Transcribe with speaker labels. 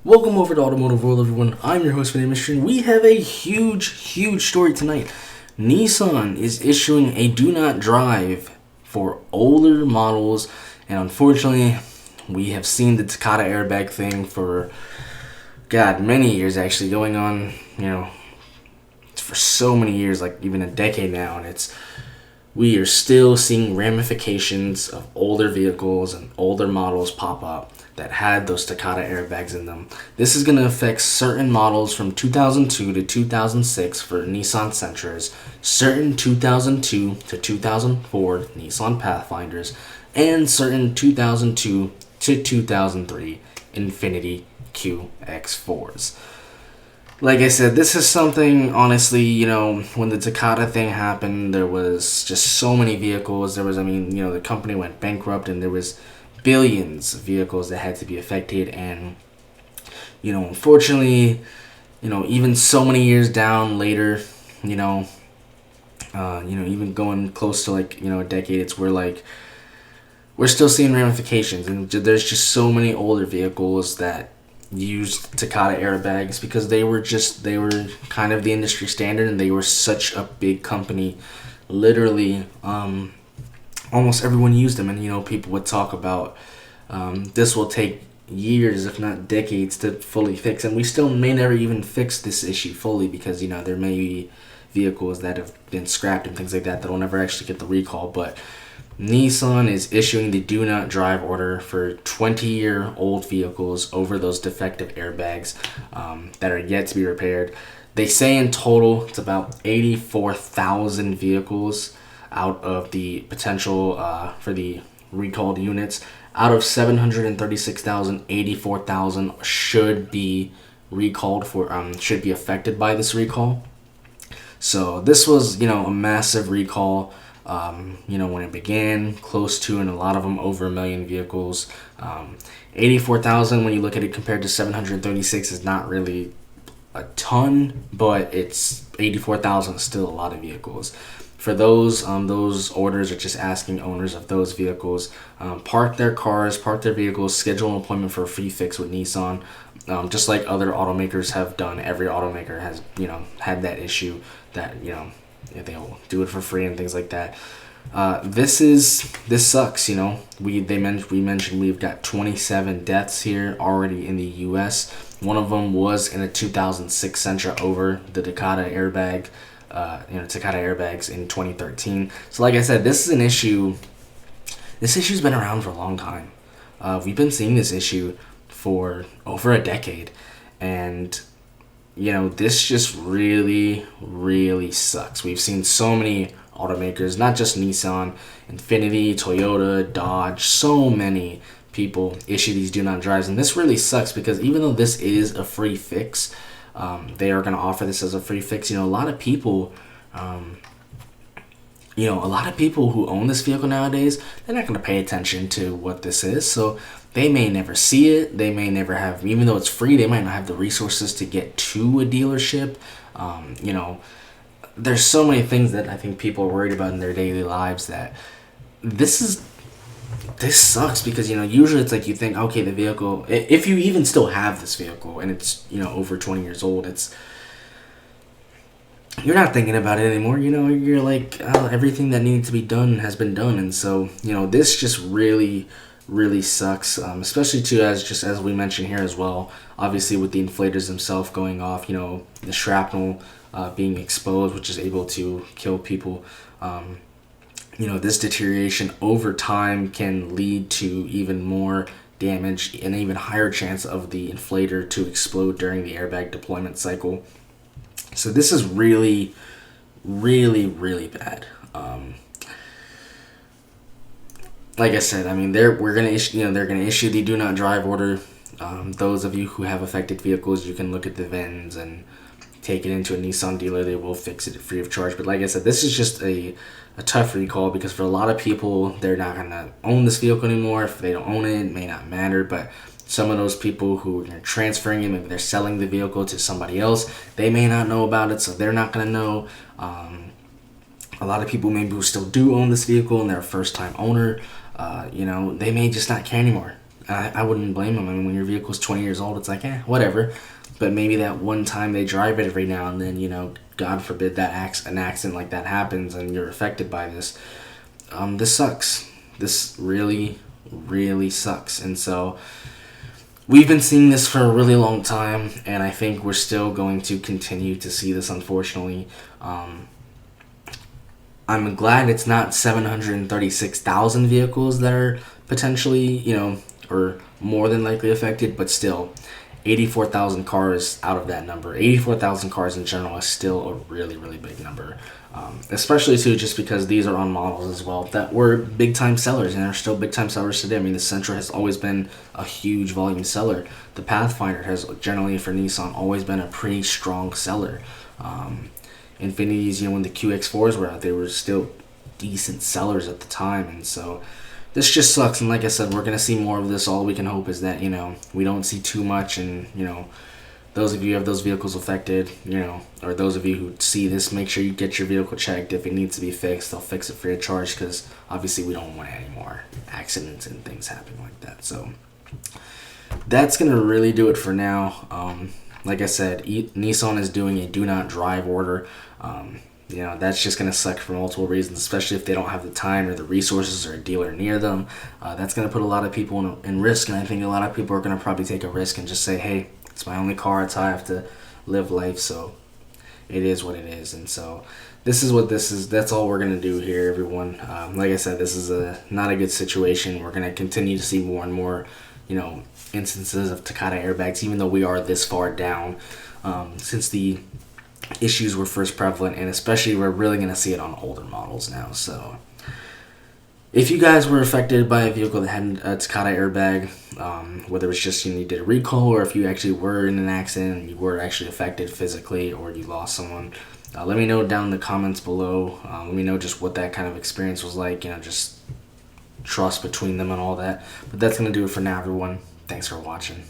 Speaker 1: Welcome over to Automotive World, everyone. I'm your host, my name is Shane. We have a huge story tonight. Nissan is issuing a do not drive for older models, and unfortunately, we have seen the Takata airbag thing for, many years actually, going on, for so many years, like even a decade now, and we are still seeing ramifications of older vehicles and older models pop up that had those Takata airbags in them. This is going to affect certain models from 2002 to 2006 for Nissan Sentras, certain 2002 to 2004 Nissan Pathfinders, and certain 2002 to 2003 Infiniti QX4s. Like I said, this is something, honestly, when the Takata thing happened, there was just so many vehicles. The company went bankrupt and there was billions of vehicles that had to be affected. And, unfortunately, even so many years down later, even going close to a decade, we're still seeing ramifications. And there's just so many older vehicles that used Takata airbags because they were kind of the industry standard, and they were such a big company. Literally, almost everyone used them, and people would talk about this will take years, if not decades, to fully fix, and we still may never even fix this issue fully because there may be vehicles that have been scrapped and things like that will never actually get the recall. But Nissan is issuing the do not drive order for 20-year-old vehicles over those defective airbags that are yet to be repaired. They say in total it's about 84,000 vehicles out of the potential for the recalled units. Out of 736,000, 84,000 should be recalled should be affected by this recall. So this was a massive recall. When it began, close to, and a lot of them over 1 million vehicles. 84,000, when you look at it compared to 736, is not really a ton, but it's 84,000 is still a lot of vehicles. For those orders are just asking owners of those vehicles, park their vehicles, schedule an appointment for a free fix with Nissan. Just like other automakers have done, every automaker has had that issue that they'll do it for free and things like that. This sucks. We mentioned we've got 27 deaths here already in the U.S. One of them was in a 2006 Sentra over the Takata airbag. Takata airbags in 2013. So like I said, this is an issue. This issue's been around for a long time. We've been seeing this issue for over a decade, and this just really sucks. We've seen so many automakers, not just Nissan, Infiniti, Toyota, Dodge, so many people issue these do not drives, and this really sucks because even though this is a free fix, they are going to offer this as a free fix. A lot of people who own this vehicle nowadays, they're not going to pay attention to what this is, so they may never see it. They may never have, even though it's free, they might not have the resources to get to a dealership. There's so many things that I think people are worried about in their daily lives that this sucks because, usually it's like you think, okay, the vehicle, if you even still have this vehicle and it's, over 20 years old, you're not thinking about it anymore. You're like, everything that needed to be done has been done. And so, this just really sucks, especially too, as we mentioned here as well, obviously with the inflators themselves going off, the shrapnel being exposed, which is able to kill people. This deterioration over time can lead to even more damage and an even higher chance of the inflator to explode during the airbag deployment cycle. So this is really bad. Like I said, they're gonna issue the do not drive order. Those of you who have affected vehicles, you can look at the VINs and take it into a Nissan dealer. They will fix it free of charge. But like I said, this is just a tough recall because for a lot of people, they're not gonna own this vehicle anymore. If they don't own it, it may not matter. But some of those people who are transferring it, maybe they're selling the vehicle to somebody else, they may not know about it, so they're not gonna know. A lot of people maybe who still do own this vehicle and they're a first-time owner, they may just not care anymore. I wouldn't blame them. I mean, when your vehicle's 20 years old, it's like, whatever. But maybe that one time they drive it every now and then, God forbid that an accident like that happens and you're affected by this. This sucks. This really, really sucks. And so we've been seeing this for a really long time, and I think we're still going to continue to see this, unfortunately. I'm glad it's not 736,000 vehicles that are potentially, or more than likely affected, but still, 84,000 cars out of that number. 84,000 cars in general is still a really, really big number. Especially, too, just because these are on models as well that were big-time sellers and are still big-time sellers today. I mean, the Sentra has always been a huge volume seller. The Pathfinder has generally, for Nissan, always been a pretty strong seller. Infinitis, when the QX4s were out, they were still decent sellers at the time, and so this just sucks. And like I said, we're gonna see more of this. All we can hope is that we don't see too much, and those of you who have those vehicles affected, or those of you who see this, make sure you get your vehicle checked. If it needs to be fixed, they'll fix it free of charge, because obviously we don't want any more accidents and things happening like that. So that's gonna really do it for now. Like I said, Nissan is doing a do not drive order. That's just going to suck for multiple reasons, especially if they don't have the time or the resources or a dealer near them. That's going to put a lot of people in risk, and I think a lot of people are going to probably take a risk and just say, hey, it's my only car, it's how I have to live life, so it is what it is. And so this is what this is. That's all we're going to do here, everyone. Like I said, this is not a good situation. We're going to continue to see more and more instances of Takata airbags, even though we are this far down since the issues were first prevalent, and especially we're really going to see it on older models now. So if you guys were affected by a vehicle that had a Takata airbag, whether it's just you did a recall, or if you actually were in an accident and you were actually affected physically, or you lost someone, let me know down in the comments below. Let me know just what that kind of experience was like, just trust between them and all that. But that's going to do it for now, everyone. Thanks for watching.